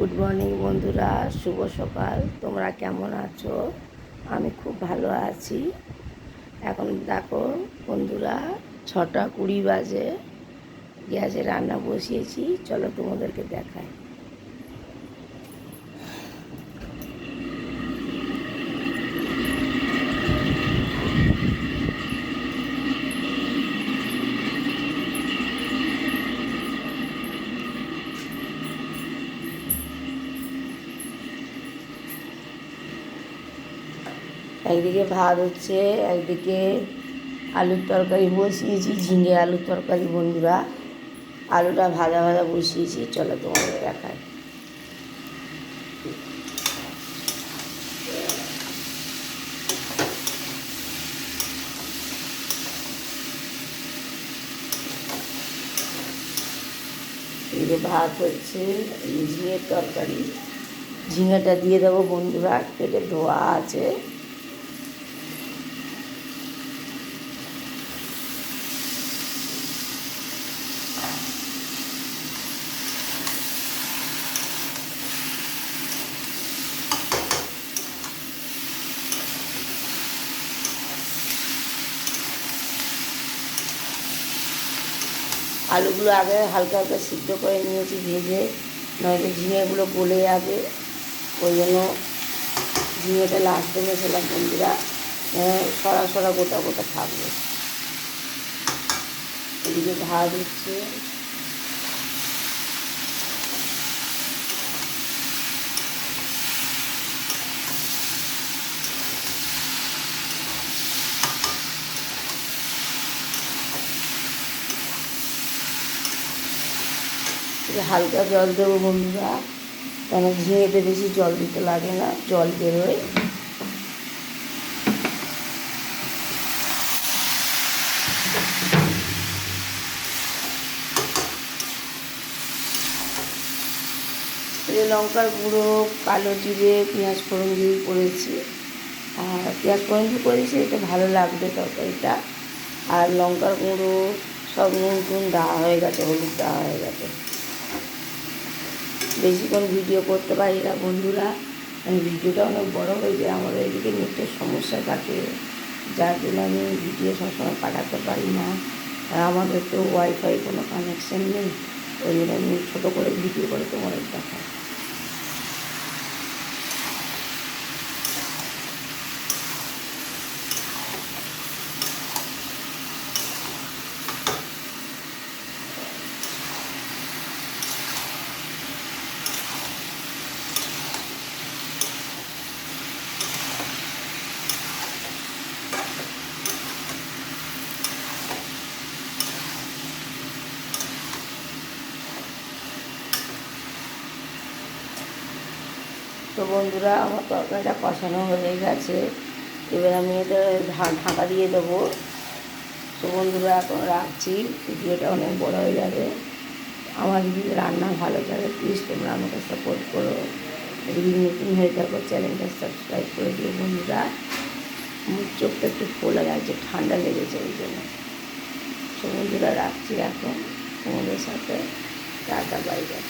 Good morning বন্ধুরা, শুভ সকাল। তোমরা কেমন আছো? আমি খুব ভালো আছি। এখন দেখো বন্ধুরা, 6:20 বাজে। গ্যাসে রান্না বসিয়েছি, চলো তোমাদেরকে দেখাই। একদিকে ভাত হচ্ছে, একদিকে আলুর তরকারি বসিয়েছি, ঝিঙে আলুর তরকারি। বন্ধুরা, আলুটা ভাজা ভাজা বসিয়েছি, চলো তোমাদের দেখাই। এদিকে ভাত হচ্ছে, ঝিঙের তরকারি। ঝিঙেটা দিয়ে দেবো বন্ধুরা, কেটে ধোয়া আছে। আলুগুলো আগে হালকা হালকা সিদ্ধ করে নিয়েছি ভেজে, নয়তো ঝিঙেগুলো গলে যাবে। ওই জন্য ঝিঙেটা লাস্টে মেশালাম বন্ধুরা, সরা সরা গোটা গোটা থাকবে। এদিকে ভাত হচ্ছে, হালকা জল দেবো বন্ধুরা, কেন ঝিঙেতে বেশি জল দিতে লাগে না, জল বেরোয়। লঙ্কার গুঁড়ো, কালো জিরে, পেঁয়াজ ফোড়ন দিয়ে করেছি। আর পেঁয়াজ ফোড়ন দিয়ে করেছি, এটা ভালো লাগবে তরকারিটা। আর লঙ্কার গুঁড়ো সব নুন টুন দেওয়া হয়ে গেছে, হলুদ দেওয়া হয়ে গেছে। বেশিক্ষণ ভিডিও করতে পারি না বন্ধুরা, ভিডিওটা অনেক বড় হয়ে যায়। আমাদের এদিকে নেটের সমস্যা থাকে, যার জন্য আমি ভিডিও সবসময় পাঠাতে পারি না। আর আমাদের তো ওয়াইফাই কোনো কানেকশান নেই, ওই জন্য আমি ছোটো করে ভিডিও করে তোমাদের দেখাই। তো বন্ধুরা, আমার তরকারিটা কষানো হয়ে গেছে, এবার আমি এটা ঢাকা দিয়ে দেবো। তো বন্ধুরা, এখন রাখছি, ভিডিওটা অনেক বড় হয়ে যাবে। আমার যদি রান্না ভালো লাগে প্লিজ তোমরা আমাকে সাপোর্ট করো। যদি নতুন হয়ে থাকো চ্যানেলটা সাবস্ক্রাইব করে দিও বন্ধুরা। আমার চোখটা একটু ফোলা লাগছে, ঠান্ডা লেগেছে ওই জন্য। তো বন্ধুরা, রাখছি এখন, তোমাদের সাথে টাটা, বাই বাই।